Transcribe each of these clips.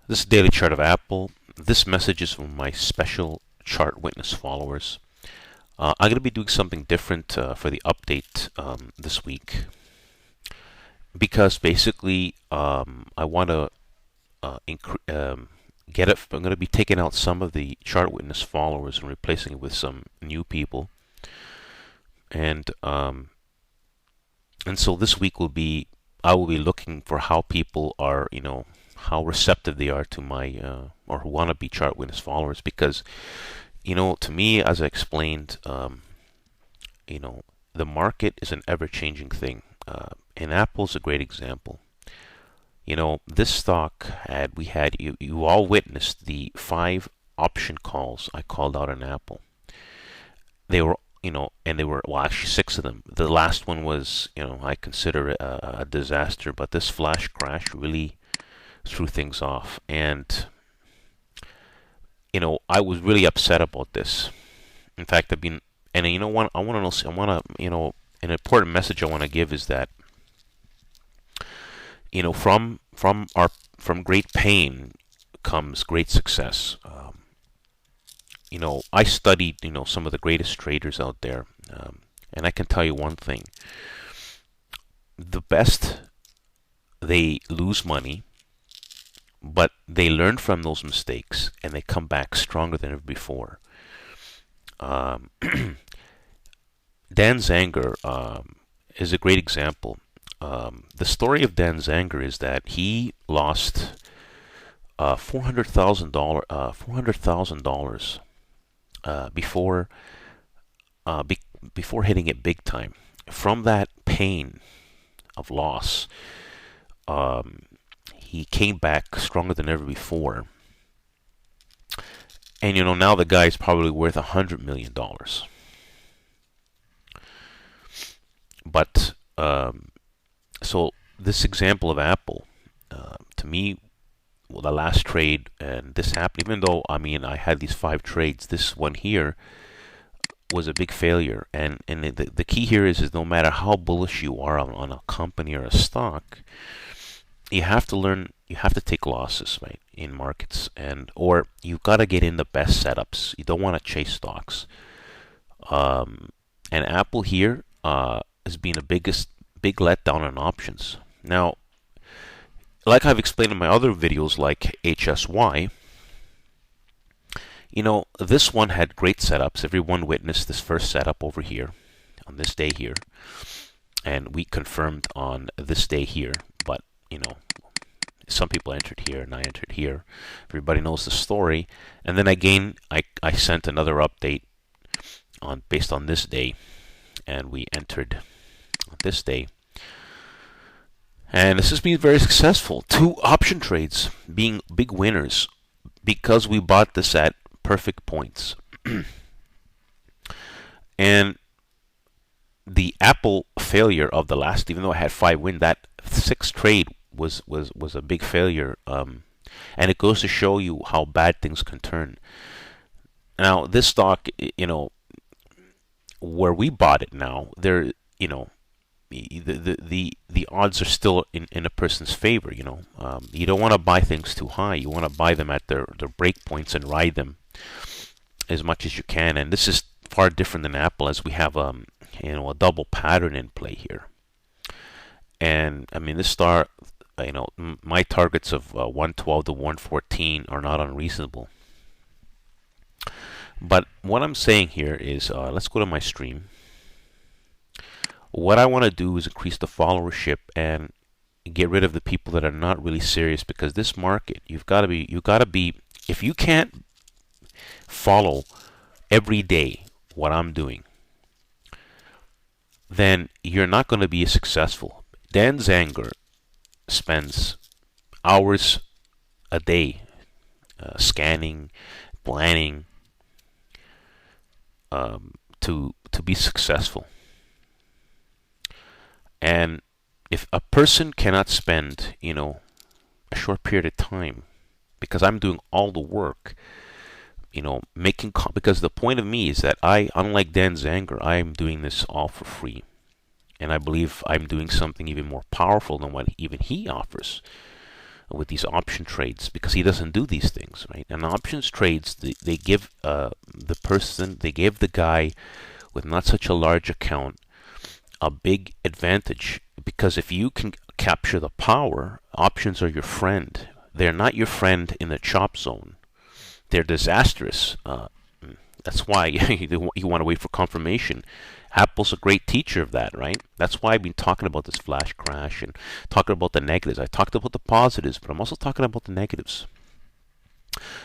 This is Daily Chart of Apple. This message is from my special chart witness followers. I'm going to be doing something different for the update this week because basically I want to get it. I'm going to be taking out some of the chart witness followers and replacing it with some new people, and so this week I will be looking for how people are, how receptive they are to my or who want to be chart witness followers, because to me, as I explained, the market is an ever-changing thing, and Apple's a great example. This stock you all witnessed the 5 option calls I called out on Apple. They were, and they were, well, actually 6 of them. The last one was, I consider it a disaster, but this flash crash really threw things off. And I was really upset about this. In fact, and what I want to know, an important message I want to give is that, from great pain comes great success. I studied, some of the greatest traders out there, and I can tell you one thing: the best, they lose money, but they learn from those mistakes and they come back stronger than ever before. Dan Zanger is a great example. The story of Dan Zanger is that he lost $400,000 before hitting it big time. From that pain of loss, he came back stronger than ever before. And now the guy's probably worth $100 million. But so this example of Apple, to me, well, the last trade, and this happened, even though I had these 5 trades, this one here was a big failure. And the key here is no matter how bullish you are on a company or a stock, you have to learn. You have to take losses, right, in markets, or you've got to get in the best setups. You don't want to chase stocks. And Apple here has been a big letdown on options. Now, like I've explained in my other videos, like HSY, this one had great setups. Everyone witnessed this first setup over here on this day here, and we confirmed on this day here. But some people entered here and I entered here. Everybody knows the story. And then again, I sent another update based on this day, and we entered on this day. And this has been very successful. 2 option trades being big winners because we bought this at perfect points. And the Apple failure of the last, even though I had 5 wins, that 6th trade was a big failure. And it goes to show you how bad things can turn. Now, this stock, where we bought it now, there, the odds are still in a person's favor. You don't want to buy things too high. You want to buy them at their break points and ride them as much as you can. And this is far different than Apple, as we have a double pattern in play here. And this star, my targets of 112 to 114 are not unreasonable. But what I'm saying here is, let's go to my stream. What I want to do is increase the followership and get rid of the people that are not really serious, because this market, you got to be, if you can't follow every day what I'm doing, then you're not going to be successful. Dan Zanger spends hours a day scanning, planning to be successful. And if a person cannot spend, a short period of time, because I'm doing all the work, because the point of me is that unlike Dan Zanger, I'm doing this all for free. And I believe I'm doing something even more powerful than what even he offers. with these option trades because he doesn't do these things, right? And options trades, they give they give the guy with not such a large account a big advantage because if you can capture the power, options are your friend. They're not your friend in the chop zone. They're disastrous. That's why you want to wait for confirmation. Apple's a great teacher of that, right? That's why I've been talking about this flash crash and talking about the negatives. I talked about the positives, but I'm also talking about the negatives.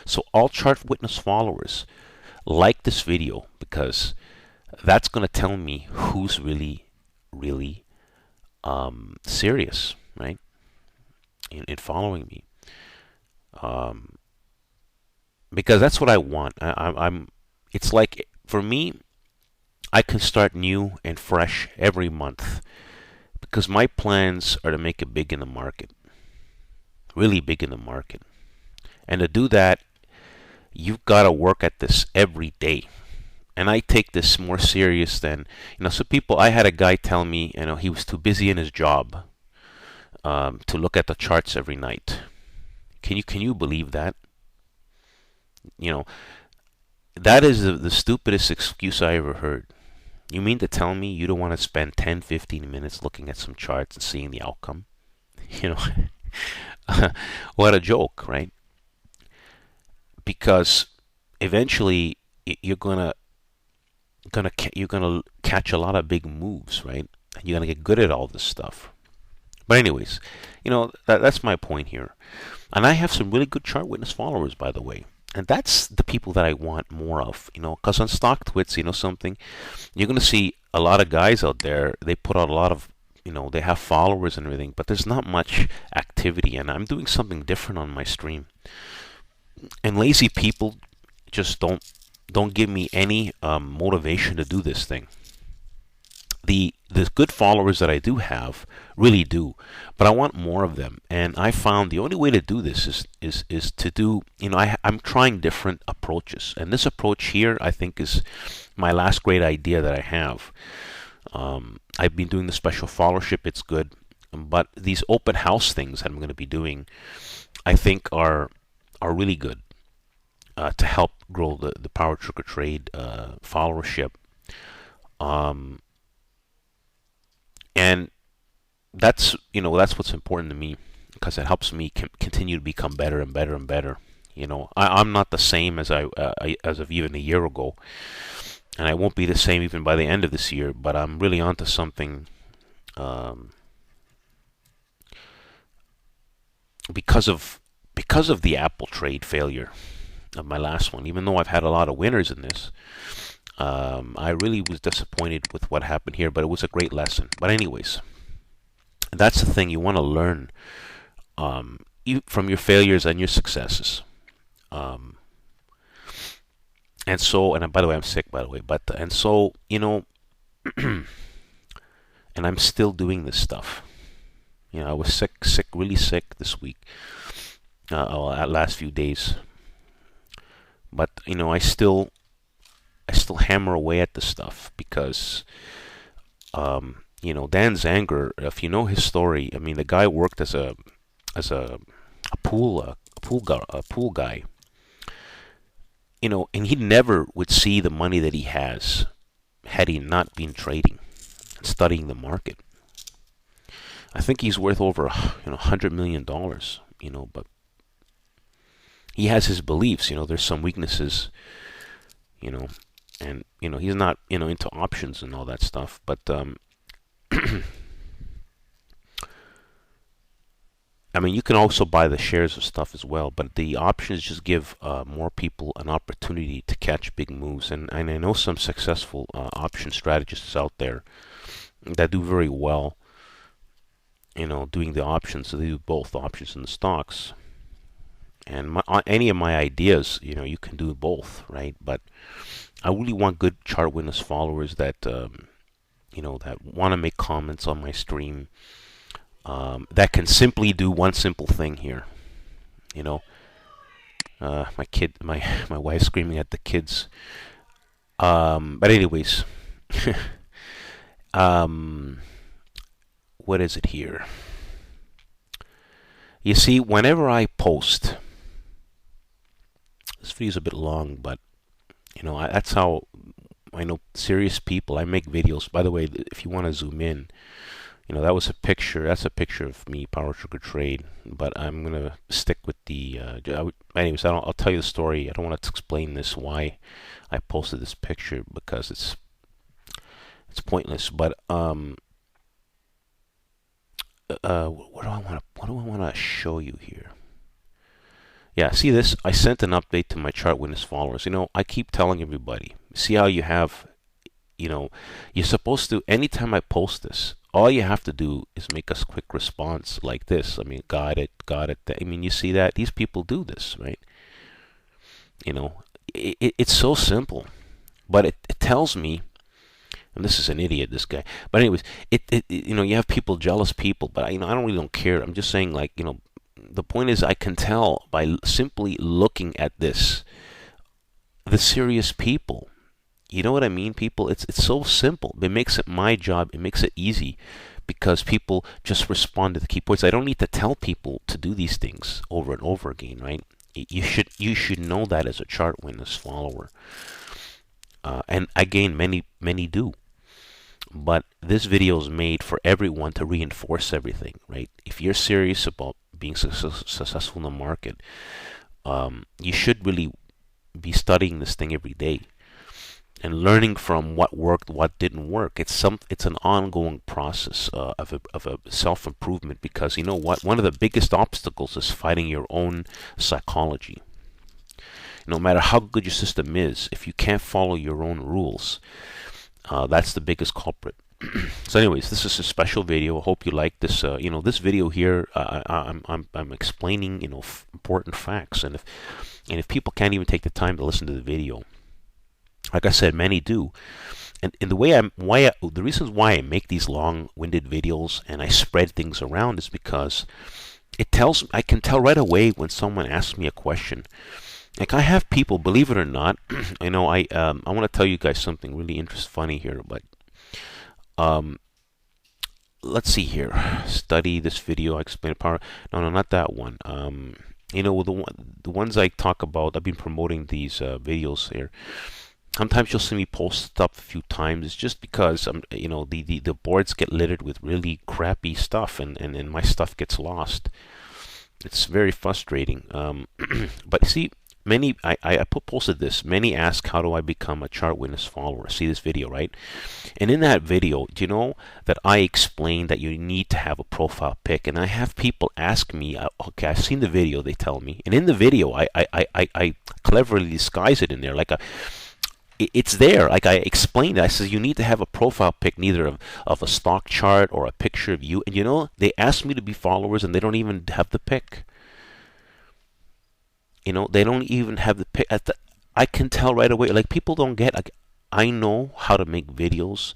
So all chart witness followers, like this video because that's going to tell me who's really, really serious, right? In following me. Because that's what I want. I'm. It's like for me, I can start new and fresh every month because my plans are to make it big in the market, really big in the market. And to do that, you've got to work at this every day. And I take this more serious than, so people, I had a guy tell me, he was too busy in his job to look at the charts every night. Can you believe that? That is the stupidest excuse I ever heard. You mean to tell me you don't want to spend 10, 15 minutes looking at some charts and seeing the outcome? What a joke, right? Because eventually you're gonna catch a lot of big moves, right? And you're gonna get good at all this stuff. But anyways, that's my point here. And I have some really good chart witness followers, by the way. And that's the people that I want more of, because on StockTwits, something, you're going to see a lot of guys out there, they put out a lot of, they have followers and everything, but there's not much activity, and I'm doing something different on my stream. And lazy people just don't give me any motivation to do this thing. The good followers that I do have really do, but I want more of them. And I found the only way to do this is to do, I'm trying different approaches. And this approach here, I think, is my last great idea that I have. I've been doing the special followership, it's good. But these open house things that I'm going to be doing, I think are really good to help grow the Power Trick or Trade followership. And that's what's important to me because it helps me continue to become better and better and better. I'm not the same as as of even a year ago, and I won't be the same even by the end of this year. But I'm really onto something because of the Apple trade failure of my last one. Even though I've had a lot of winners in this. I really was disappointed with what happened here, but it was a great lesson. But anyways, that's the thing. You want to learn from your failures and your successes. And by the way, I'm sick, by the way. But and so, and I'm still doing this stuff. I was sick, really sick this week, last few days. But I still hammer away at this stuff because, Dan Zanger, if you know his story, I mean, the guy worked as a pool guy, and he never would see the money that he has had he not been trading, studying the market. I think he's worth over $100 million, but he has his beliefs. There's some weaknesses, and he's not into options and all that stuff, but I mean, you can also buy the shares of stuff as well, but the options just give more people an opportunity to catch big moves. And I know some successful option strategists out there that do very well, doing the options. So they do both the options and the stocks. And any of my ideas, you can do both, right? But I really want good chart witness followers that, that want to make comments on my stream. That can simply do one simple thing here. My wife's screaming at the kids. But anyways, what is it here? You see, whenever I post, this video's a bit long, but that's how I know serious people. I make videos. By the way, if you want to zoom in, that was a picture. That's a picture of me, Power Trigger Trade. But I'm gonna stick with the. Anyways, I'll tell you the story. I don't want to explain this why I posted this picture because it's pointless. But what do I want to show you here? Yeah, see this? I sent an update to my chart witness followers. I keep telling everybody, see how you have, you're supposed to, anytime I post this, all you have to do is make a quick response like this. I mean, got it. I mean, you see that? These people do this, right? It's so simple. But it tells me, and this is an idiot, this guy. But anyways, you have people, jealous people, but I don't really don't care. I'm just saying, like, the point is I can tell by simply looking at this, the serious people. You know what I mean, people? It's so simple. It makes it my job. It makes it easy because people just respond to the key points. I don't need to tell people to do these things over and over again, right? You should know that as a chart witness follower. And again, many do. But this video is made for everyone to reinforce everything, right? If you're serious about being successful in the market, you should really be studying this thing every day and learning from what worked, what didn't work. It's an ongoing process of a self-improvement because you know what? One of the biggest obstacles is fighting your own psychology. No matter how good your system is, if you can't follow your own rules, that's the biggest culprit. So, anyways, this is a special video. I hope you like this. This video here, I'm explaining important facts, and if people can't even take the time to listen to the video, like I said, many do. And the reasons why I make these long-winded videos and I spread things around is because I can tell right away when someone asks me a question. Like I have people, believe it or not, I want to tell you guys something really funny here, but let's see here. Study this video. I explain power. No, not that one. The ones I talk about. I've been promoting these videos here. Sometimes you'll see me post stuff a few times. It's just because the boards get littered with really crappy stuff, and my stuff gets lost. It's very frustrating. But see. I posted this. Many ask, how do I become a chart witness follower? See this video, right? And in that video, do you know that I explained that you need to have a profile pic? And I have people ask me, okay, I've seen the video, they tell me. And in the video, I cleverly disguise it in there. It's there. Like I explained it. I said, you need to have a profile pic, neither of a stock chart or a picture of you. And they ask me to be followers and they don't even have the pic. They don't even have the pic. I can tell right away. Like people don't get. Like I know how to make videos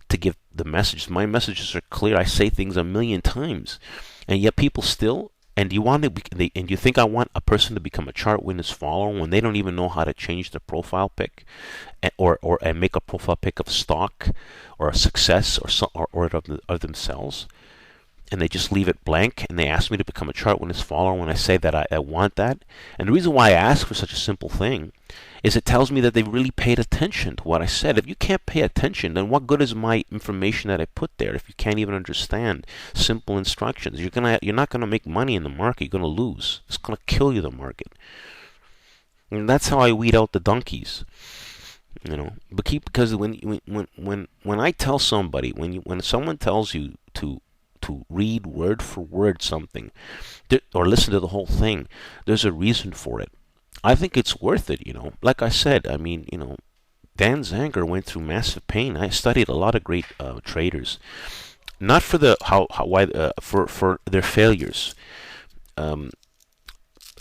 to give the message. My messages are clear. I say things a million times, and yet people still. And you want to. And you think I want a person to become a chart witness follower when they don't even know how to change their profile pic, or make a profile pic of stock, or a success, or of themselves. And they just leave it blank, and they ask me to become a chart witness follower when I say that I want that. And the reason why I ask for such a simple thing is it tells me that they really paid attention to what I said. If you can't pay attention, then what good is my information that I put there if you can't even understand simple instructions? You're not gonna make money in the market. You're gonna lose. It's gonna kill you, the market. And that's how I weed out the donkeys. Because when I tell somebody, when someone tells you to read word for word something or listen to the whole thing, there's a reason for it. I think it's worth it. Like I said, I mean, Dan Zanger went through massive pain. I studied a lot of great traders, not for for their failures.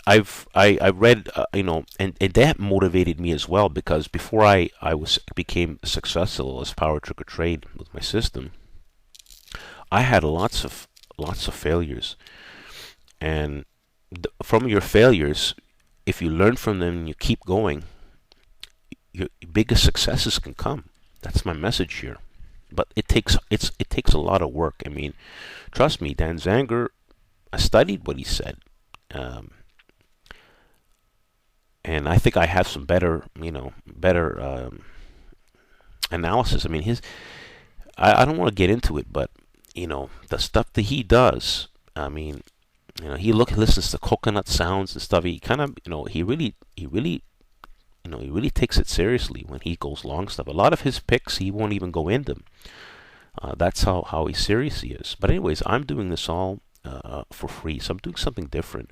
I've read and that motivated me as well, because before I became successful as Power Trigger Trade with my system, I had lots of failures, and from your failures, if you learn from them and you keep going, your biggest successes can come. That's my message here. But it takes a lot of work. I mean, trust me, Dan Zanger I studied what he said, um, and I think I have some better, better analysis. I mean, I don't want to get into it, but the stuff that he does. I mean, he listens to coconut sounds and stuff. He kind of, he really takes it seriously when he goes long stuff. A lot of his picks, he won't even go into them. That's how serious he is. But anyways, I'm doing this all for free, so I'm doing something different.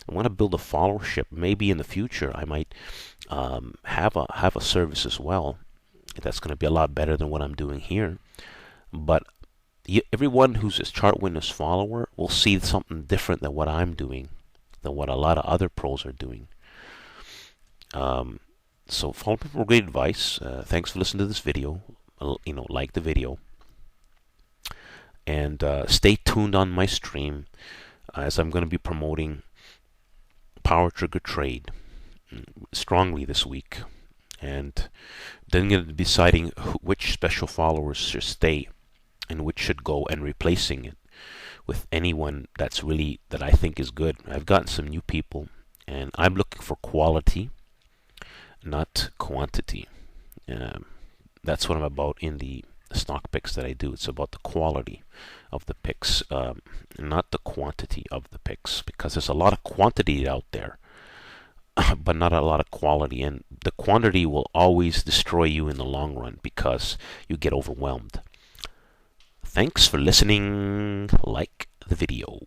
I want to build a followership. Maybe in the future, I might have a service as well. That's going to be a lot better than what I'm doing here. But everyone who's a chart witness follower will see something different than what I'm doing, than what a lot of other pros are doing. So follow people for great advice. Thanks for listening to this video. Like the video. And stay tuned on my stream as I'm going to be promoting Power Trigger Trade strongly this week. And then going to be deciding which special followers should stay and which should go, and replacing it with anyone that I think is good. I've gotten some new people, and I'm looking for quality, not quantity. That's what I'm about in the stock picks that I do. It's about the quality of the picks, not the quantity of the picks, because there's a lot of quantity out there, but not a lot of quality. And the quantity will always destroy you in the long run because you get overwhelmed. Thanks for listening. Like the video.